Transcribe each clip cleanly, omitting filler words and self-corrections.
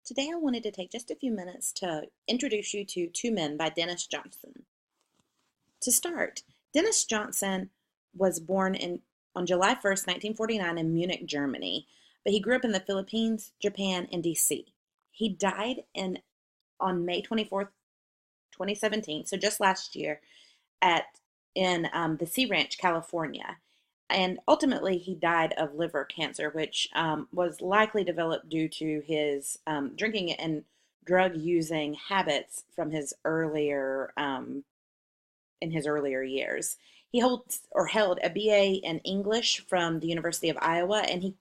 Today I wanted to take just a few minutes to introduce you to Two Men by Dennis Johnson. To start, Dennis Johnson was born on July 1st, 1949 in Munich, Germany, but he grew up in the Philippines, Japan, and DC. He died on May 24th, 2017, so just last year, at in the Sea Ranch, California. And ultimately, he died of liver cancer, which was likely developed due to his drinking and drug using habits from his earlier in his earlier years. He held a BA in English from the University of Iowa, and he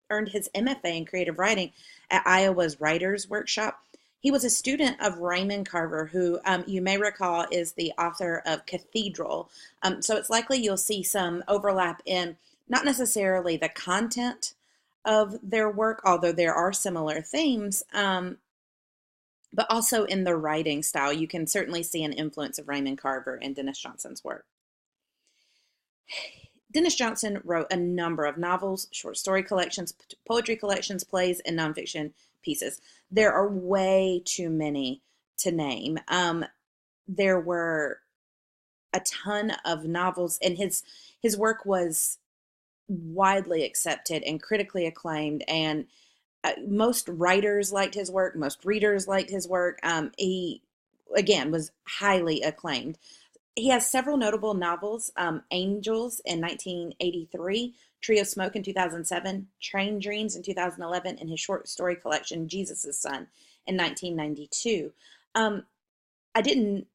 earned his MFA in creative writing at Iowa's Writers Workshop. He was a student of Raymond Carver, who you may recall is the author of Cathedral. So it's likely you'll see some overlap in not necessarily the content of their work, although there are similar themes, but also in the writing style. You can certainly see an influence of Raymond Carver in Dennis Johnson's work. Dennis Johnson wrote a number of novels, short story collections, poetry collections, plays, and nonfiction pieces. There are way too many to name. There were a ton of novels, and his work was widely accepted and critically acclaimed, and most writers liked his work, most readers liked his work. He, again, was highly acclaimed. He has several notable novels: Angels in 1983, Tree of Smoke in 2007, Train Dreams in 2011, and his short story collection, Jesus' Son, in 1992. I didn't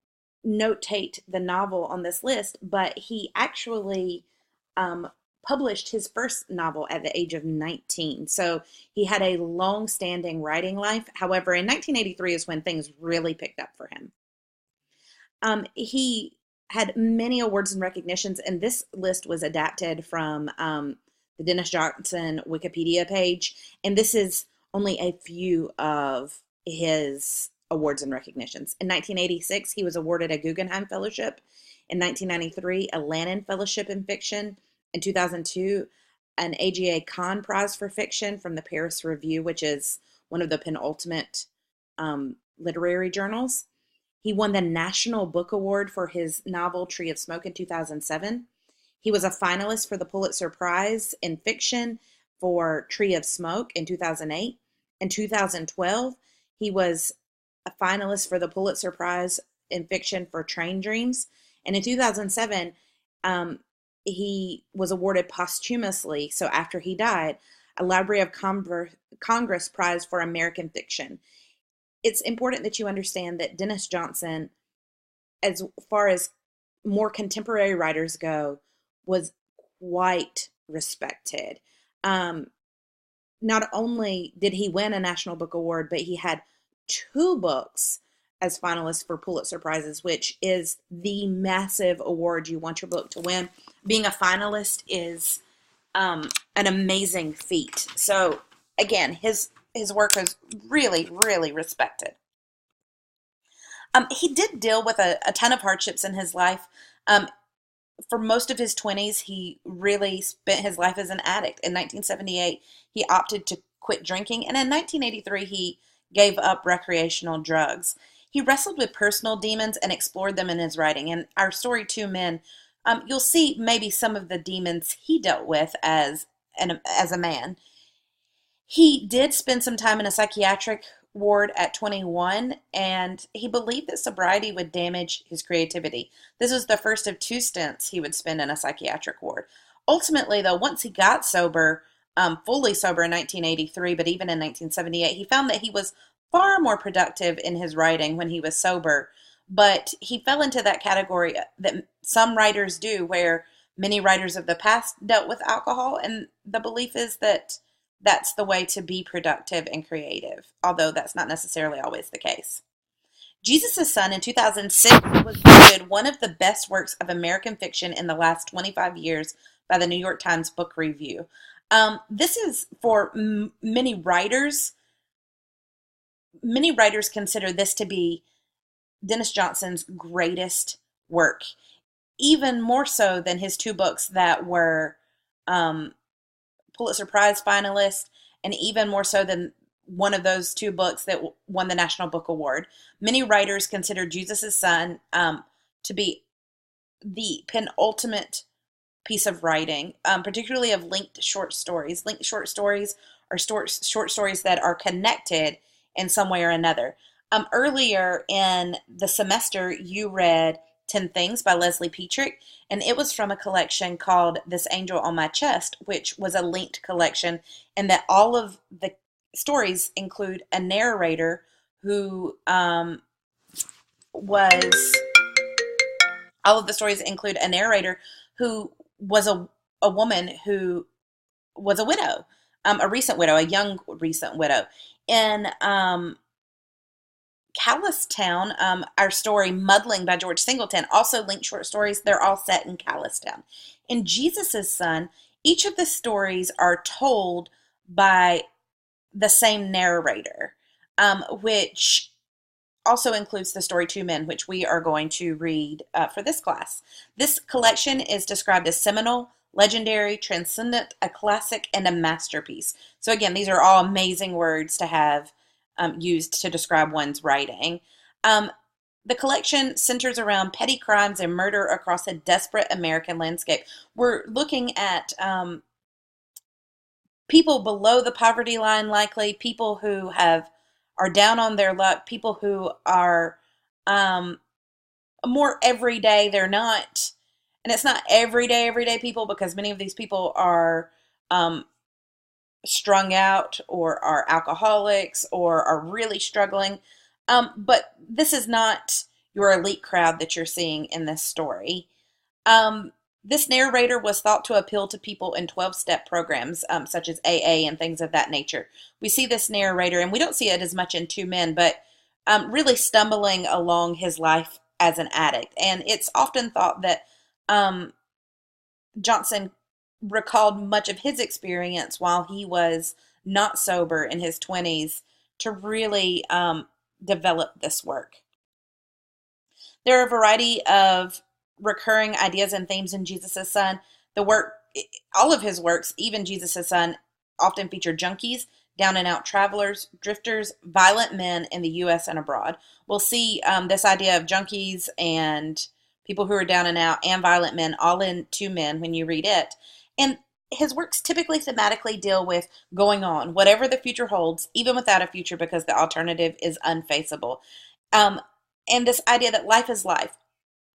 notate the novel on this list, but he actually published his first novel at the age of 19. So he had a long-standing writing life. However, in 1983 is when things really picked up for him. He had many awards and recognitions, and this list was adapted from the Dennis Johnson Wikipedia page, and this is only a few of his awards and recognitions. In 1986, he was awarded a Guggenheim Fellowship. In 1993, a Lannan Fellowship in Fiction. In 2002, an AGA Kahn Prize for Fiction from the Paris Review, which is one of the penultimate literary journals. He won the National Book Award for his novel Tree of Smoke in 2007. He was a finalist for the Pulitzer Prize in Fiction for Tree of Smoke in 2008. In 2012, he was a finalist for the Pulitzer Prize in Fiction for Train Dreams. And in 2007, he was awarded posthumously, so after he died, a Library of Congress Prize for American Fiction. It's important that you understand that Dennis Johnson, as far as more contemporary writers go, was quite respected. Not only did he win a National Book Award, but he had two books as finalists for Pulitzer Prizes, which is the massive award you want your book to win. Being a finalist is an amazing feat. So again, his work is really, really respected. He did deal with a ton of hardships in his life. For most of his 20s, he really spent his life as an addict. In 1978, he opted to quit drinking, and in 1983, he gave up recreational drugs. He wrestled with personal demons and explored them in his writing. In our story, Two Men, you'll see maybe some of the demons he dealt with as a man. He did spend some time in a psychiatric ward at 21, and he believed that sobriety would damage his creativity. This was the first of two stints he would spend in a psychiatric ward. Ultimately, though, once he got sober, fully sober in 1983, but even in 1978, he found that he was far more productive in his writing when he was sober. But he fell into that category that some writers do, where many writers of the past dealt with alcohol, and the belief is that that's the way to be productive and creative, although that's not necessarily always the case. Jesus' Son in 2006 was voted one of the best works of American fiction in the last 25 years by the New York Times Book Review. This is for many writers. Many writers consider this to be Dennis Johnson's greatest work, even more so than his two books that were Pulitzer Prize finalists, and even more so than one of those two books that won the National Book Award. Many writers consider Jesus' Son to be the penultimate piece of writing, particularly of linked short stories. Linked short stories are short stories that are connected in some way or another. Earlier in the semester, you read 10 Things by Leslie Petrick, and it was from a collection called This Angel on My Chest, which was a linked collection, and that all of the stories include a narrator who was all of the stories include a narrator who was a woman who was a widow, a recent widow, a young recent widow. In Callistown, our story Muddling by George Singleton, also linked short stories. They're all set in Callistown. In Jesus' Son, each of the stories are told by the same narrator, which also includes the story Two Men, which we are going to read for this class. This collection is described as seminal, legendary, transcendent, a classic, and a masterpiece. So again, these are all amazing words to have used to describe one's writing. The collection centers around petty crimes and murder across a desperate American landscape. We're looking at people below the poverty line, likely people who are down on their luck, people who are more everyday. They're not, and it's not everyday people, because many of these people are strung out or are alcoholics or are really struggling. But this is not your elite crowd that you're seeing in this story. This narrator was thought to appeal to people in 12-step programs, such as AA and things of that nature. We see this narrator, and we don't see it as much in Two Men, but really stumbling along his life as an addict. And it's often thought that Johnson recalled much of his experience while he was not sober in his 20s to really develop this work. There are a variety of recurring ideas and themes in Jesus' Son. All of his works, even Jesus' Son, often feature junkies, down and out travelers, drifters, violent men in the U.S. and abroad. We'll see this idea of junkies and people who are down and out and violent men all in Two Men when you read it. And his works typically thematically deal with going on, whatever the future holds, even without a future, because the alternative is unfaceable. And this idea that life is life,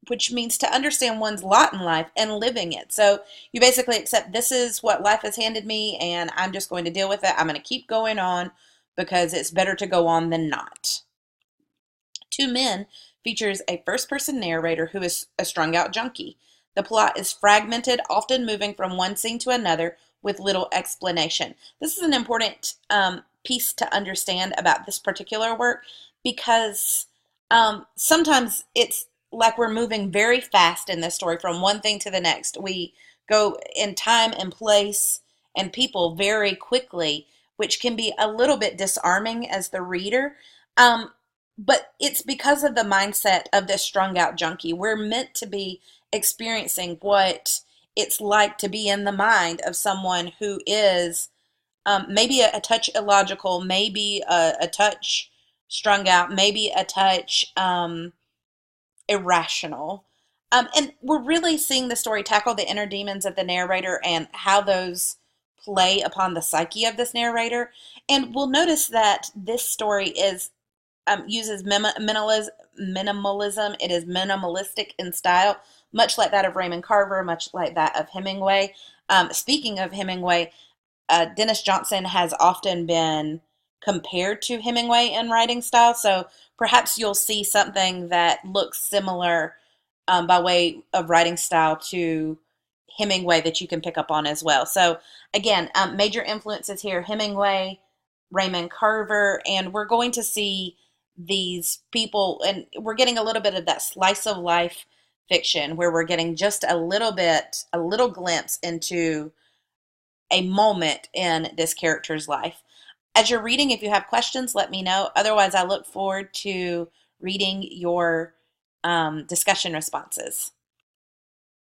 which means to understand one's lot in life and living it. So you basically accept, this is what life has handed me, and I'm just going to deal with it. I'm going to keep going on because it's better to go on than not. Two Men features a first-person narrator who is a strung-out junkie. The plot is fragmented, often moving from one scene to another with little explanation. This is an important piece to understand about this particular work, because sometimes it's like we're moving very fast in this story from one thing to the next. We go in time and place and people very quickly, which can be a little bit disarming as the reader. But it's because of the mindset of this strung out junkie. We're meant to be experiencing what it's like to be in the mind of someone who is maybe a touch illogical, maybe a touch strung out, maybe a touch irrational. And we're really seeing the story tackle the inner demons of the narrator and how those play upon the psyche of this narrator. And we'll notice that this story uses minimalism. It is minimalistic in style, much like that of Raymond Carver, much like that of Hemingway. Speaking of Hemingway, Dennis Johnson has often been compared to Hemingway in writing style, so perhaps you'll see something that looks similar by way of writing style to Hemingway that you can pick up on as well. So again, major influences here: Hemingway, Raymond Carver, and we're going to see these people, and we're getting a little bit of that slice of life fiction where we're getting just a little glimpse into a moment in this character's life. As you're reading, if you have questions, let me know. Otherwise, I look forward to reading your discussion responses.